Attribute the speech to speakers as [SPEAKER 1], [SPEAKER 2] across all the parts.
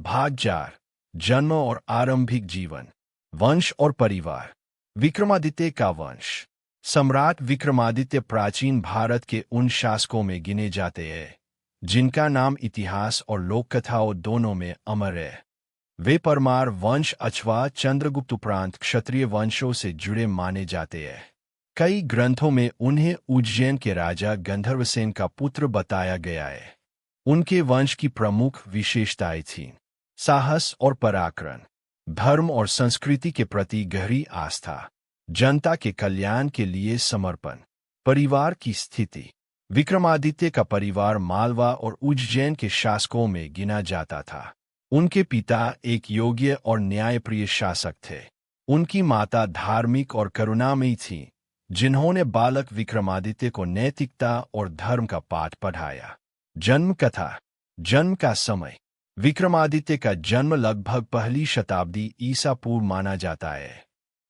[SPEAKER 1] भाग 4। जन्म और आरंभिक जीवन, वंश और परिवार। विक्रमादित्य का वंश। सम्राट विक्रमादित्य प्राचीन भारत के उन शासकों में गिने जाते हैं जिनका नाम इतिहास और लोककथाओं दोनों में अमर है। वे परमार वंश अथवा चंद्रगुप्त उपरांत क्षत्रिय वंशों से जुड़े माने जाते हैं। कई ग्रंथों में उन्हें उज्जैन के राजा गंधर्वसेन का पुत्र बताया गया है। उनके वंश की प्रमुख विशेषताएं थीं साहस और पराक्रम, धर्म और संस्कृति के प्रति गहरी आस्था, जनता के कल्याण के लिए समर्पण। परिवार की स्थिति। विक्रमादित्य का परिवार मालवा और उज्जैन के शासकों में गिना जाता था। उनके पिता एक योग्य और न्यायप्रिय शासक थे। उनकी माता धार्मिक और करुणामयी थीं, जिन्होंने बालक विक्रमादित्य को नैतिकता और धर्म का पाठ पढ़ाया। जन्म कथा। जन्म का समय। विक्रमादित्य का जन्म लगभग पहली शताब्दी ईसा पूर्व माना जाता है।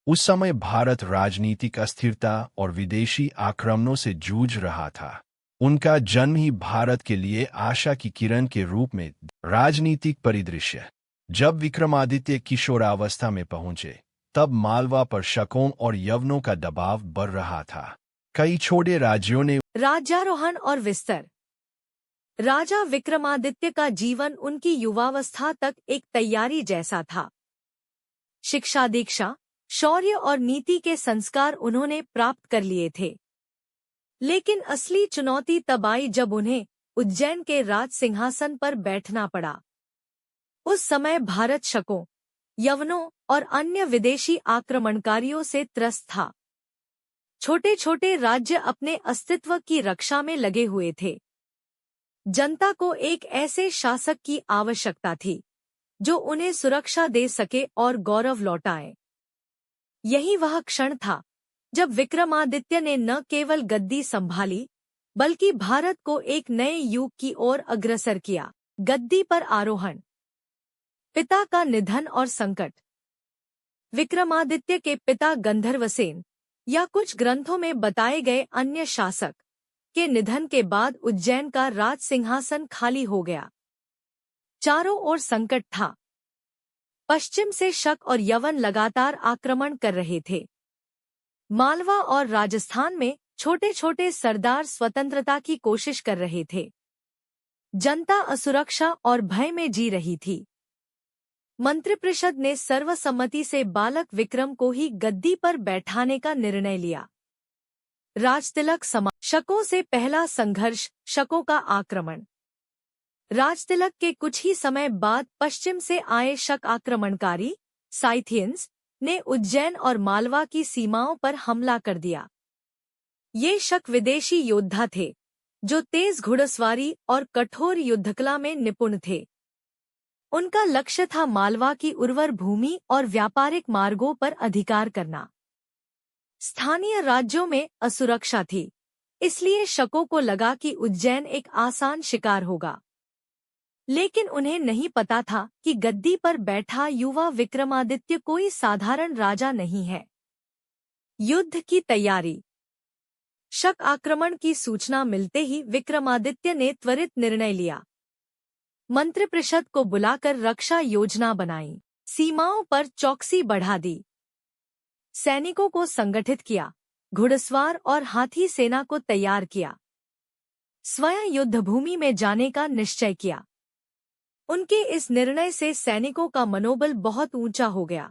[SPEAKER 1] उस समय भारत राजनीतिक अस्थिरता और विदेशी आक्रमणों से जूझ रहा था। उनका जन्म ही भारत के लिए आशा की किरण के रूप में। राजनीतिक परिदृश्य। जब विक्रमादित्य किशोरावस्था में पहुंचे, तब मालवा पर शकों और यवनों का दबाव बढ़ रहा था। कई छोटे राज्यों ने
[SPEAKER 2] राज्यारोहण और विस्तार। राजा विक्रमादित्य का जीवन उनकी युवावस्था तक एक तैयारी जैसा था। शिक्षा, दीक्षा, शौर्य और नीति के संस्कार उन्होंने प्राप्त कर लिए थे। लेकिन असली चुनौती तब आई जब उन्हें उज्जैन के राज सिंहासन पर बैठना पड़ा। उस समय भारत शकों, यवनों और अन्य विदेशी आक्रमणकारियों से त्रस्त था। छोटे छोटे राज्य अपने अस्तित्व की रक्षा में लगे हुए थे। जनता को एक ऐसे शासक की आवश्यकता थी जो उन्हें सुरक्षा दे सके और गौरव लौटाए। यही वह क्षण था जब विक्रमादित्य ने न केवल गद्दी संभाली, बल्कि भारत को एक नए युग की ओर अग्रसर किया। गद्दी पर आरोहण। पिता का निधन और संकट। विक्रमादित्य के पिता गंधर्वसेन या कुछ ग्रंथों में बताए गए अन्य शासक के निधन के बाद उज्जैन का राज सिंहासन खाली हो गया। चारों ओर संकट था। पश्चिम से शक और यवन लगातार आक्रमण कर रहे थे। मालवा और राजस्थान में छोटे छोटे सरदार स्वतंत्रता की कोशिश कर रहे थे। जनता असुरक्षा और भय में जी रही थी। मंत्रिपरिषद ने सर्वसम्मति से बालक विक्रम को ही गद्दी पर बैठाने का निर्णय लिया। राजतिलक शकों से पहला संघर्ष, शकों का आक्रमण। राजतिलक के कुछ ही समय बाद पश्चिम से आए शक आक्रमणकारी साइथियंस ने उज्जैन और मालवा की सीमाओं पर हमला कर दिया। ये शक विदेशी योद्धा थे जो तेज घुड़सवारी और कठोर युद्धकला में निपुण थे। उनका लक्ष्य था मालवा की उर्वर भूमि और व्यापारिक मार्गों पर अधिकार करना। स्थानीय राज्यों में असुरक्षा थी, इसलिए शकों को लगा कि उज्जैन एक आसान शिकार होगा। लेकिन उन्हें नहीं पता था कि गद्दी पर बैठा युवा विक्रमादित्य कोई साधारण राजा नहीं है। युद्ध की तैयारी। शक आक्रमण की सूचना मिलते ही विक्रमादित्य ने त्वरित निर्णय लिया। मंत्रिपरिषद को बुलाकर रक्षा योजना बनाई। सीमाओं पर चौकसी बढ़ा दी। सैनिकों को संगठित किया, घुड़सवार और हाथी सेना को तैयार किया। स्वयं युद्धभूमि में जाने का निश्चय किया। उनके इस निर्णय से सैनिकों का मनोबल बहुत ऊंचा हो गया।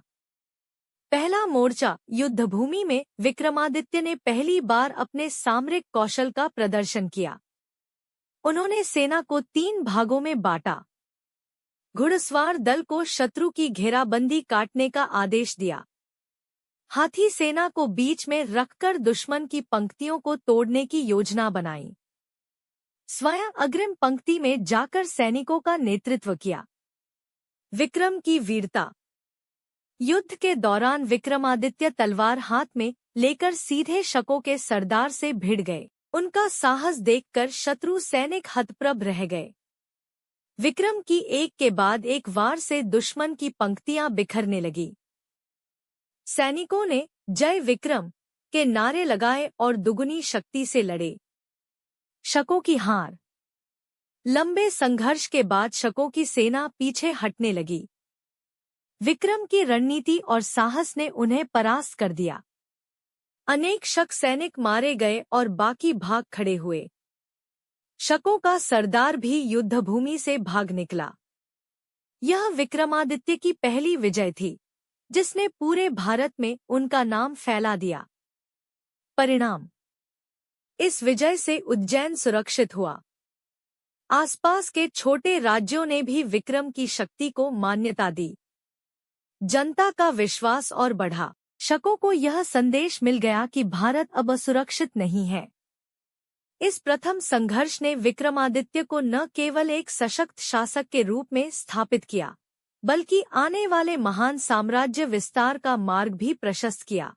[SPEAKER 2] पहला मोर्चा युद्धभूमि में विक्रमादित्य ने पहली बार अपने सामरिक कौशल का प्रदर्शन किया। उन्होंने सेना को 3 भागों में बांटा। घुड़सवार दल को शत्रु की घेराबंदी काटने का आदेश दिया। हाथी सेना को बीच में रखकर दुश्मन की पंक्तियों को तोड़ने की योजना बनाई। स्वयं अग्रिम पंक्ति में जाकर सैनिकों का नेतृत्व किया। विक्रम की वीरता। युद्ध के दौरान विक्रमादित्य तलवार हाथ में लेकर सीधे शकों के सरदार से भिड़ गए। उनका साहस देखकर शत्रु सैनिक हतप्रभ रह गए। विक्रम की एक के बाद एक वार से दुश्मन की पंक्तियां बिखरने लगी। सैनिकों ने जय विक्रम के नारे लगाए और दुगुनी शक्ति से लड़े। शकों की हार। लंबे संघर्ष के बाद शकों की सेना पीछे हटने लगी। विक्रम की रणनीति और साहस ने उन्हें परास्त कर दिया। अनेक शक सैनिक मारे गए और बाकी भाग खड़े हुए। शकों का सरदार भी युद्धभूमि से भाग निकला। यह विक्रमादित्य की पहली विजय थी, जिसने पूरे भारत में उनका नाम फैला दिया। परिणाम: इस विजय से उज्जैन सुरक्षित हुआ। आसपास के छोटे राज्यों ने भी विक्रम की शक्ति को मान्यता दी। जनता का विश्वास और बढ़ा। शकों को यह संदेश मिल गया कि भारत अब असुरक्षित नहीं है। इस प्रथम संघर्ष ने विक्रमादित्य को न केवल एक सशक्त शासक के रूप में स्थापित किया, बल्कि आने वाले महान साम्राज्य विस्तार का मार्ग भी प्रशस्त किया।